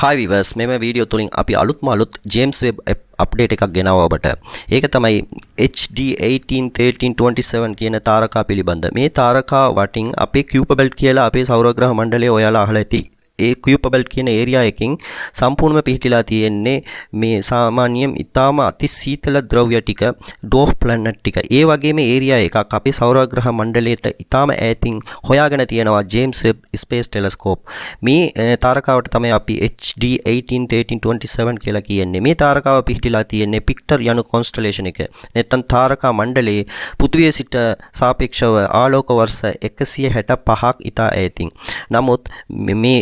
Hi viewers මෙම video තුලින් අපි අලුත්ම අලුත් James Webb අප්ඩේට් එකක් ගෙනාවා ඔබට. ඒක තමයි HD 181327 කියන තාරකා පිළිබඳ. මේ තාරකා වටින් අපේ Kuiper belt කියලා අපේ සෞරග්‍රහ මණ්ඩලයේ ඔයාලා අහලා ඇති. ඒ Kuiper belt කියන ඒරියා එකකින් සම්පූර්ණයෙන්ම පිහිටලා තියෙන්නේ මේ සාමාන්‍යයෙන් ඊටාම අති සීතල ද්‍රව්‍ය ටික dwarf planet ටික. ඒ වගේම ඒරියා එකක් අපේ සෞරග්‍රහ මණ්ඩලයට ඊටාම ඈතින් හොයාගෙන තියෙනවා James Webb Space Telescope. මේ තාරකාවට තමයි අපි HD 181327 කියලා කියන්නේ. මේ තාරකාව පිහිටලා තියෙන්නේ Pictor යනු constellation එක. නැත්නම් තාරකා මණ්ඩලයේ පෘථිවිය සිට සාපේක්ෂව ආලෝක වර්ෂ 165ක් ඉතා ඈතින්. නමුත් මේ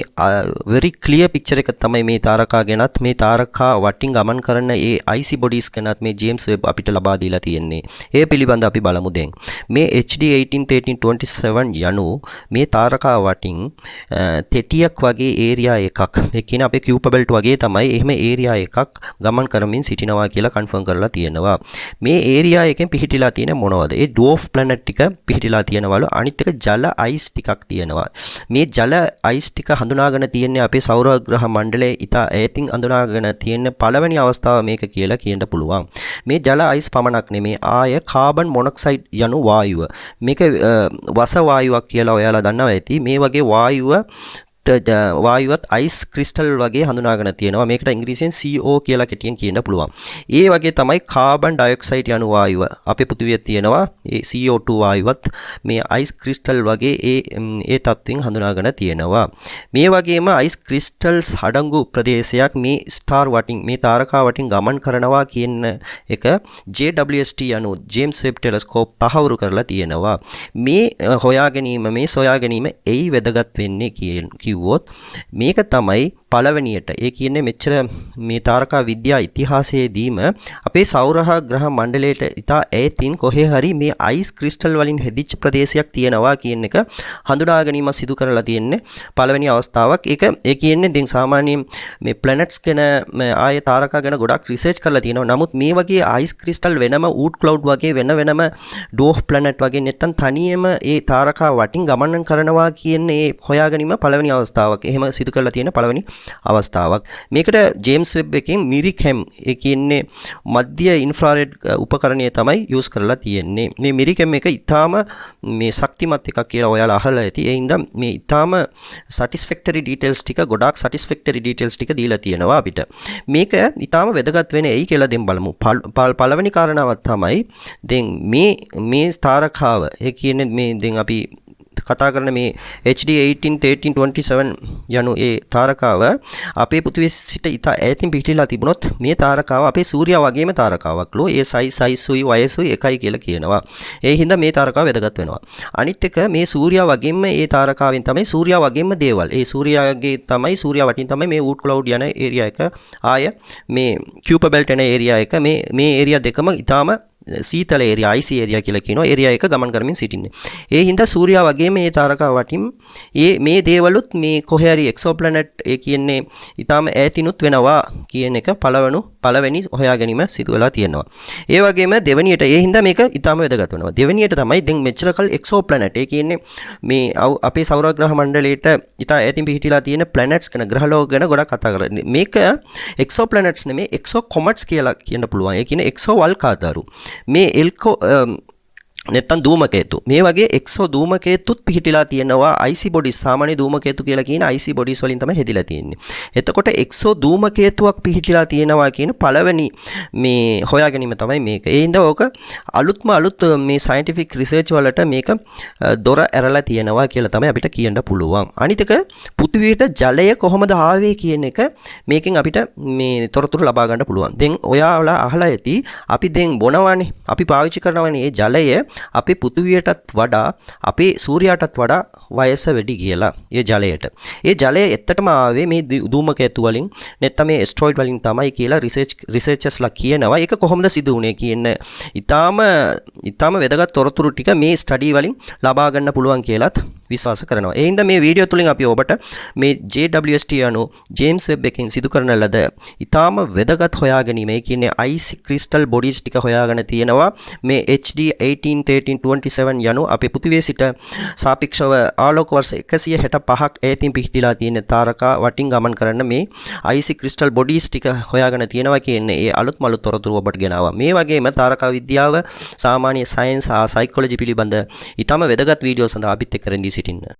very clear picture එක තමයි මේ තාරකා ගැනත් මේ තාරකා වටින් ගමන් කරන ඒ icy bodies ගැනත් මේ James Webb අපිට ලබා දීලා තියෙන්නේ. ඒ පිළිබඳ අපි බලමු දැන්. මේ HD 181327 යනු මේ තාරකා වටින් තෙටියක් වගේ ඒරියා එකක්. ඒ කියන්නේ අපේ Kuiper belt වගේ තමයි එහෙම ඒරියා එකක් ගමන් කරමින් සිටිනවා කියලා කන්ෆර්ම් කරලා තියෙනවා. මේ ඒරියා එකෙන් පිහිටිලා තියෙන මොනවද? ඒ dwarf planet ටික පිහිටිලා තියෙනවලු. අනිත් එක ජල ice ටිකක් තියෙනවා. මේ ජල ice ටික හඳුනාගෙන තියෙන්නේ අපේ සෞරග්‍රහ මණ්ඩලයේ ඉතා ඈතින් අඳුනාගෙන තියෙන පළවෙනි අවස්ථාව මේක කියලා කියන්න පුළුවන්. මේ ජල අයිස් පමණක් නෙමේ ආය කාබන් මොනොක්සයිඩ් යනු වායුව. මේක වස වායුවක් කියලා ඔයාලා දන්නවා ඇති. මේ වගේ වායුවත් අයිස් ක්‍රිස්ටල් වගේ හඳුනාගෙන තියෙනවා. මේකට ඉංග්‍රීසියෙන් CO කියලා කෙටියෙන් කියන්න පුළුවන්. ඒ වගේ තමයි කාබන් ඩයොක්සයිඩ් යනු වායුව. අපේ පෘථිවියේ තියෙනවා ඒ CO2 වායුවත් මේ අයිස් ක්‍රිස්ටල් වගේ ඒ තත්ත්වෙන් හඳුනාගෙන තියෙනවා. මේ වගේම අයිස් ක්‍රිස්ටල්ස් අඩංගු ප්‍රදේශයක් මේ ස්ටාර් වටින් මේ තාරකා වටින් ගමන් කරනවා කියන එක JWST යනු James Webb Telescope තහවුරු කරලා තියෙනවා. මේ සොයා ගැනීම එයි වැදගත් වෙන්නේ කිව්වොත් මේක තමයි පළවෙනියට ඒ කියන්නේ මෙච්චර මේ තාරකා විද්‍යා ඉතිහාසයේදීම අපේ සෞරග්‍රහ මණ්ඩලයට ඉතා ඈතින් කොහේ හරි මේ අයිස් ක්‍රිස්ටල් වලින් හැදිච්ච ප්‍රදේශයක් තියෙනවා කියන එක හඳුනා ගැනීම සිදු කරලා තියෙන්නේ පළවෙනි අවස්ථාවක්. ඒ කියන්නේ දැන් සාමාන්‍යයෙන් මේ planets ගැන ආය තාරකා ගැන ගොඩක් රිසර්ච් කරලා තියෙනවා. නමුත් මේ වගේ අයිස් ක්‍රිස්ටල් වෙනම Oort cloud වගේ වෙනම dwarf planet වගේ නැත්තම් තනියම ඒ තාරකා වටින් ගමන් කරනවා කියන්නේ හොයා ගැනීම පළවෙනි අවස්ථාවක්. එහෙම සිදු කරලා තියෙන පළවෙනි අවස්ථාවක්. මේකට James Webb එකෙන් මිරිකැම් ඒ කියන්නේ මධ්‍ය ඉන්ෆ්‍රාරෙඩ් උපකරණය තමයි යූස් කරලා තියෙන්නේ. මේ මිරිකැම් එක ඊටාම මේ ශක්තිමත් එකක් කියලා ඔයාලා අහලා ඇති. ඒ හින්දා මේ ඊටාම satisfactory details ටික ගොඩාක් satisfactory details ටික දීලා තියෙනවා අපිට. මේක ඊටාම වැදගත් වෙන්නේ ඇයි කියලා දැන් බලමු. පළවෙනි කාරණාවක් තමයි දැන් මේ තාරකාව ඒ කියන්නේ මේ දැන් අපි කතා කරන මේ HD 181327 යනු ඒ තාරකාව අපේ පෘථිවිය සිට ඉතා ඈතින් පිහිටලා තිබුණොත් මේ තාරකාව අපේ සූර්යයා වගේම තාරකාවක් ලෝ. ඒ සයිසුයි වයසුයි එකයි කියලා කියනවා. ඒ හින්දා මේ තාරකාව වැදගත් වෙනවා. අනිත් එක මේ සූර්යයා වගේම ඒ තාරකාවෙන් තමයි සූර්යයා වගේම දේවල්. ඒ සූර්යයාගේ තමයි සූර්යයා වටින් තමයි මේ Oort cloud යන ඒරියා එක ආය මේ Kuiper belt යන ඒරියා එක මේ ඒරියා දෙකම ඉතාම සීතල ඒරියා IC ඒරියා කියලා කියනවා. ඒරියා එක ගමන් කරමින් සිටින්නේ. ඒ හින්දා සූර්යයා වගේම මේ තාරකා වටින් මේ දේවලුත් මේ කොහේ හරි exoplanet ඒ කියන්නේ ඊටාම ඈතිනුත් වෙනවා කියන එක පළවෙනි හොයා ගැනීම සිදු වෙලා තියෙනවා. ඒ වගේම දෙවෙනියට ඒ හින්දා මේක ඊටාම වැදගත් වෙනවා. දෙවෙනියට තමයි දැන් මෙච්චරකල් exoplanet ඒ කියන්නේ මේ අපේ සෞරග්‍රහ මණ්ඩලයට ඊටා ඈතින් පිහිටලා තියෙන planets ගැන ග්‍රහලෝක ගැන ගොඩක් කතා කරන්නේ. මේක exoplanets නෙමෙයි exocomets කියලා කියන්න පුළුවන්. ඒ කියන්නේ exo වල්කාදරු. මේ එල්කෝ නැත්තම් ධූමකේතු මේ වගේ එක්සෝ ධූමකේතුත් පිහිටලා තියෙනවා. IC bodies සාමාන්‍ය ධූමකේතු කියලා කියන IC bodies වලින් තමයි හැදිලා තියෙන්නේ. එතකොට එක්සෝ ධූමකේතුවක් පිහිටලා තියෙනවා කියන පළවෙනි මේ හොයා ගැනීම තමයි මේක. ඒ හින්දා ඕක අලුත් මේ scientific research වලට මේක දොර ඇරලා තියෙනවා කියලා තමයි අපිට කියන්න පුළුවන්. අනිත් එක පෘථිවියට ජලය කොහොමද ආවේ කියන එක මේකෙන් අපිට මේ තොරතුරු ලබා ගන්න පුළුවන්. දැන් ඔයාලා අහලා ඇති අපි දැන් බොනවානේ අපි පාවිච්චි කරනවානේ මේ ජලය අපේ පෘථිවියටත් වඩා අපේ සූර්යයාටත් වඩා වයස වැඩි කියලා ඒ ජලයට. ඒ ජලය ඇත්තටම ආවේ මේ ධූමකේතු වලින් නැත්නම් මේ ඇස්ට්‍රොයිඩ් වලින් තමයි කියලා රිසර්චර්ස්ලා කියනවා. ඒක කොහොමද සිදු වුනේ කියන ඊටාම වැදගත් තොරතුරු ටික මේ ස්ටඩි වලින් ලබා ගන්න පුළුවන් කියලාත් විශ්වාස කරනවා. ඒ හින්දා මේ වීඩියෝ තුලින් අපි ඔබට මේ JWST යනු James Webb එකෙන් සිදු කරන ලද ඊටාම වැදගත් හොයා ගැනීම ඒ කියන්නේ IC crystal bodies ටික හොයාගෙන තියෙනවා මේ HD 1327 යනු අපේ පෘථිවියේ සිට සාපේක්ෂව ආලෝක වර්ෂ 165ක් ඈතින් පිහිටලා තියෙන තාරකා වටින් ගමන් කරන මේ icy crystal bodies ටික හොයාගෙන තියෙනවා කියන්නේ ඒ අලුත්ම අලුත් තොරතුරු ඔබට ගෙනාවා. මේ වගේම තාරකා විද්‍යාව, සාමාන්‍ය සයන්ස් හා සයිකොලොජි පිළිබඳ ඊටම වැදගත් වීඩියෝ සඳහා අපිත් එක්ක රැඳී සිටින්න.